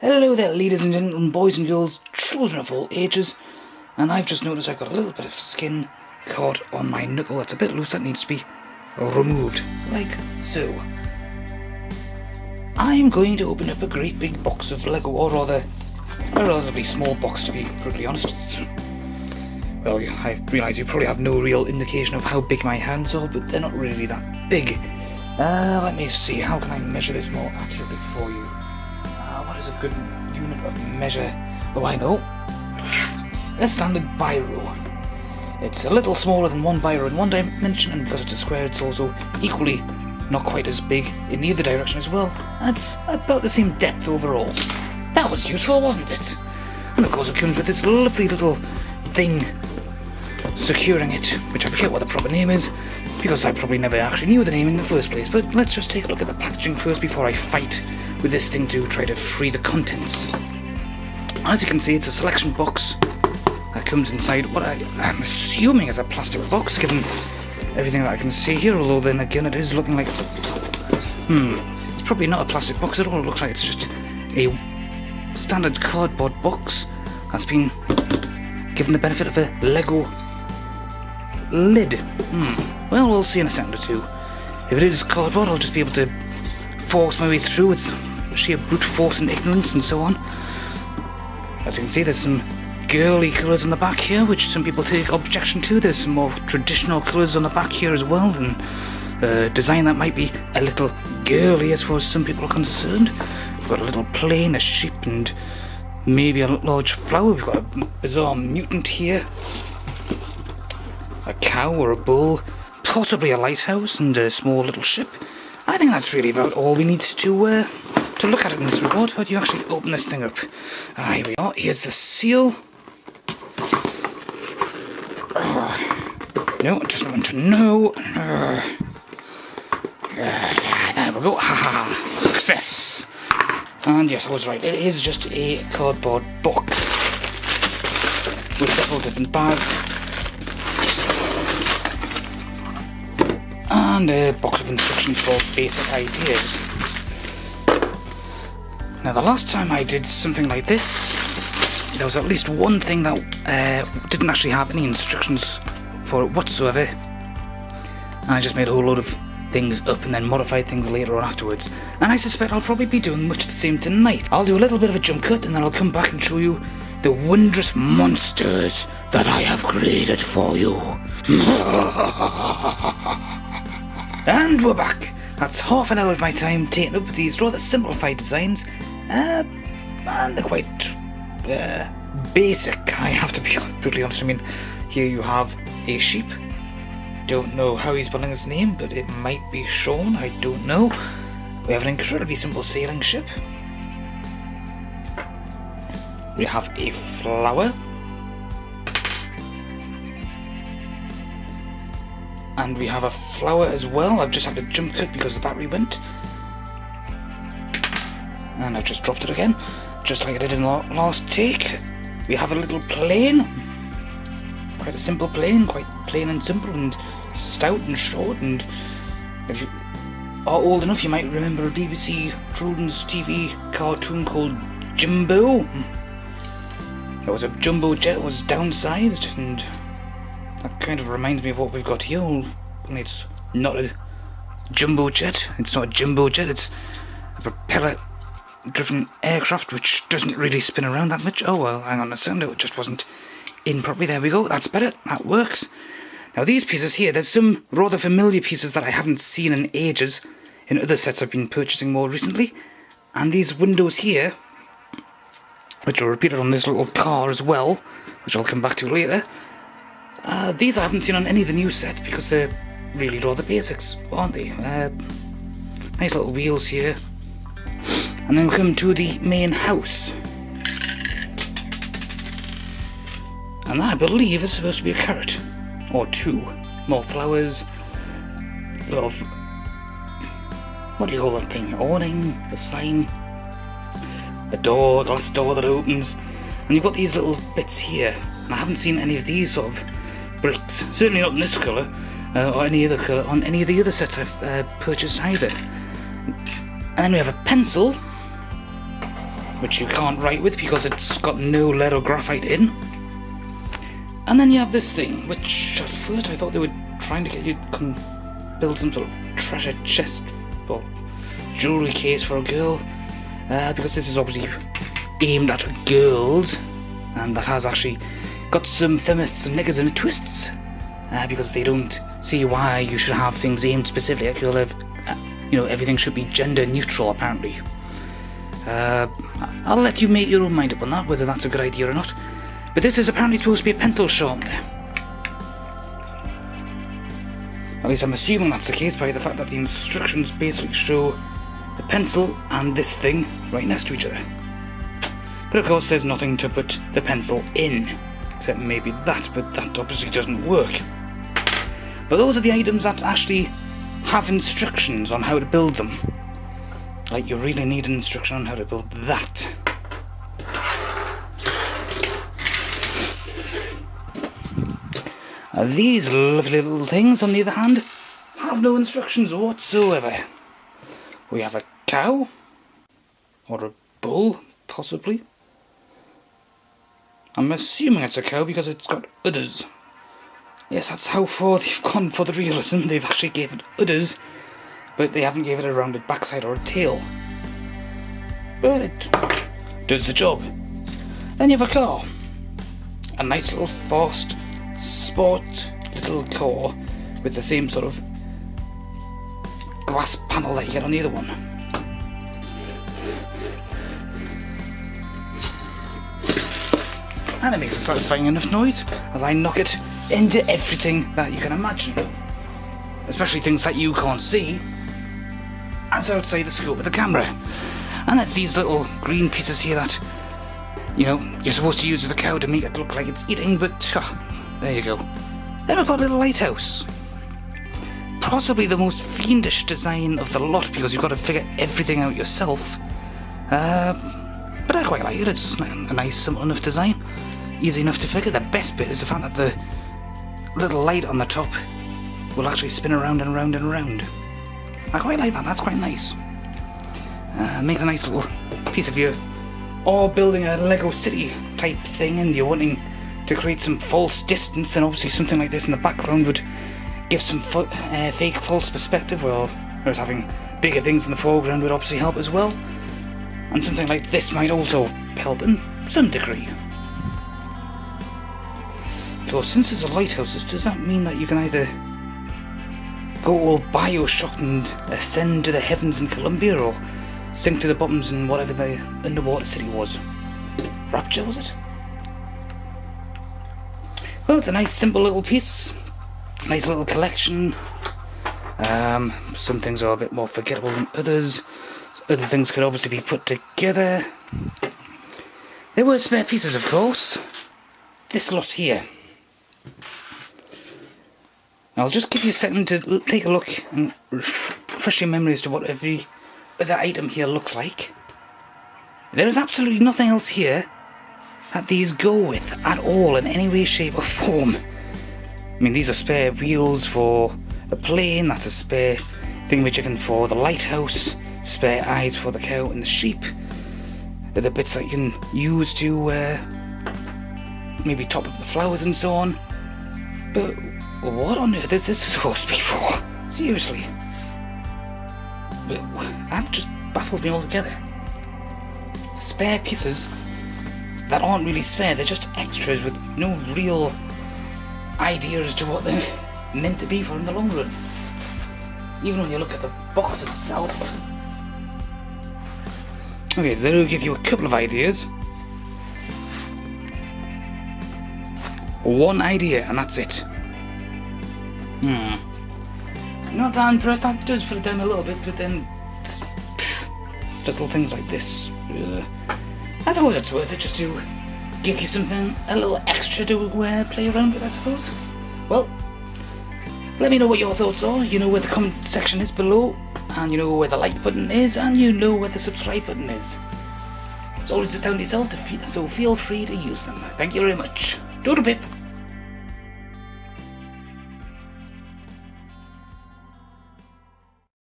Hello there, ladies and gentlemen, boys and girls, children of all ages. And I've just noticed I've got a little bit of skin caught on my knuckle that's a bit loose that needs to be removed, like so. I'm going to open up a great big box of Lego, or rather, a relatively small box to be brutally honest. Well, I realise you probably have no real indication of how big my hands are, but they're not really that big. Let me see, how can I measure this more accurately for you? What is a good unit of measure? Oh, I know. A standard biro. It's a little smaller than one biro in one dimension, and because it's a square, it's also equally not quite as big in the other direction as well. And it's about the same depth overall. That was useful, wasn't it? And of course, I couldn't put this lovely little thing securing it, which I forget what the proper name is, because I probably never actually knew the name in the first place. But let's just take a look at the packaging first before I fight with this thing to try to free the contents. As you can see, it's a selection box that comes inside what I'm assuming is a plastic box, given everything that I can see here, although then again it is looking like it's it's probably not a plastic box at all. It looks like it's just a standard cardboard box that's been given the benefit of a Lego lid. Well, we'll see in a second or two. If it is cardboard, I'll just be able to force my way through with sheer brute force and ignorance and so on. As you can see, there's some girly colours on the back here, which some people take objection to. There's some more traditional colours on the back here as well, and design that might be a little girly as far as some people are concerned. We've got a little plane, a sheep, and maybe a large flower. We've got a bizarre mutant here, a cow or a bull, possibly a lighthouse, and a small little ship. I think that's really about all we need to look at it in this regard. How do you actually open this thing up? Here we are. Here's the seal. No, it doesn't want to know. There we go. Haha. Success. And yes, I was right. It is just a cardboard box with several different bags and a box of instructions for basic ideas. Now, the last time I did something like this, there was at least one thing that didn't actually have any instructions for it whatsoever, and I just made a whole load of things up and then modified things later on afterwards. And I suspect I'll probably be doing much the same tonight. I'll do a little bit of a jump cut and then I'll come back and show you the wondrous monsters that I have created for you. And we're back. That's half an hour of my time taken up with these rather simplified designs, and they're quite basic, I have to be brutally honest. I mean, here you have a sheep. Don't know how he's spelling his name, but it might be Sean, I don't know. We have an incredibly simple sailing ship. We have a flower. And we have a flower as well. I've just had a jump cut because the battery went. And I've just dropped it again, just like I did in the last take. We have a little plane. Quite a simple plane, quite plain and simple and stout and short. And if you are old enough, you might remember a BBC children's TV cartoon called Jumbo. There was a jumbo jet that was downsized, and that kind of reminds me of what we've got here. Only it's not a jumbo jet. It's not a jumbo jet. It's a propeller-driven aircraft which doesn't really spin around that much. Oh well, hang on a second. It just wasn't in properly. There we go. That's better. That works. Now these pieces here, there's some rather familiar pieces that I haven't seen in ages in other sets I've been purchasing more recently. And these windows here, which are repeated on this little car as well, which I'll come back to later. These I haven't seen on any of the new sets because they're really rather basics, aren't they? Nice little wheels here. And then we come to the main house. And that, I believe, is supposed to be a carrot. Or two. More flowers. Little... what do you call that thing? Awning? A sign? A door, a glass door that opens. And you've got these little bits here. And I haven't seen any of these sort of bricks. Certainly not in this colour. Or any other colour on any of the other sets I've purchased either. And then we have a pencil. which you can't write with because it's got no lead or graphite in. And then you have this thing, which at first I thought they were trying to get you to build some sort of treasure chest or jewellery case for a girl, because this is obviously aimed at girls, and that has actually got some feminists and niggers in it twists, because they don't see why you should have things aimed specifically at girls. Everything should be gender neutral apparently. I'll let you make your own mind up on that, whether that's a good idea or not. But this is apparently supposed to be a pencil sharpener. At least I'm assuming that's the case by the fact that the instructions basically show the pencil and this thing right next to each other. But of course there's nothing to put the pencil in, except maybe that, but that obviously doesn't work. But those are the items that actually have instructions on how to build them. Like, you really need an instruction on how to build that. These lovely little things, on the other hand, have no instructions whatsoever. We have a cow, or a bull, possibly. I'm assuming it's a cow because it's got udders. Yes, that's how far they've gone for the realism. They've actually gave it udders, but they haven't gave it a rounded backside or a tail. But it does the job. Then you have a car. A nice little fast sport little car with the same sort of glass panel that you get on the other one. And it makes a satisfying enough noise as I knock it into everything that you can imagine. Especially things that you can't see as outside the scope of the camera. And it's these little green pieces here that, you're supposed to use with the cow to make it look like it's eating, but there you go. Then we've got a little lighthouse. Possibly the most fiendish design of the lot because you've got to figure everything out yourself. But I quite like it. It's a nice, simple enough design. Easy enough to figure. The best bit is the fact that the little light on the top will actually spin around and around and around. I quite like that. That's quite nice. Makes a nice little piece of you. Or building a Lego City type thing and you're wanting to create some false distance, then obviously something like this in the background would give some fake false perspective, whereas having bigger things in the foreground would obviously help as well. And something like this might also help in some degree. So since it's a lighthouse, does that mean that you can either go all Bioshock and ascend to the heavens in Columbia, or sink to the bottoms in whatever the underwater city was? Rapture, was it? Well, it's a nice simple little piece. Nice little collection. Some things are a bit more forgettable than others. Other things could obviously be put together. There were spare pieces, of course. This lot here. I'll just give you a second to take a look and refresh your memory as to what every other item here looks like. There is absolutely nothing else here that these go with at all in any way, shape or form. I mean, these are spare wheels for a plane, that's a spare thingamajiggen for the lighthouse, spare eyes for the cow and the sheep. They're the bits that you can use to maybe top up the flowers and so on. But what on earth is this supposed to be for? Seriously. That just baffles me altogether. Spare pieces that aren't really spare, they're just extras with no real idea as to what they're meant to be for in the long run. Even when you look at the box itself. Okay, so that'll give you a couple of ideas. One idea, and that's it. Not that impressed. That does put it down a little bit, but then little things like this. I suppose it's worth it just to give you something a little extra to play around with, I suppose. Well, let me know what your thoughts are. You know where the comment section is below, and you know where the like button is, and you know where the subscribe button is. It's always down to yourself, so feel free to use them. Thank you very much. Doodle pip.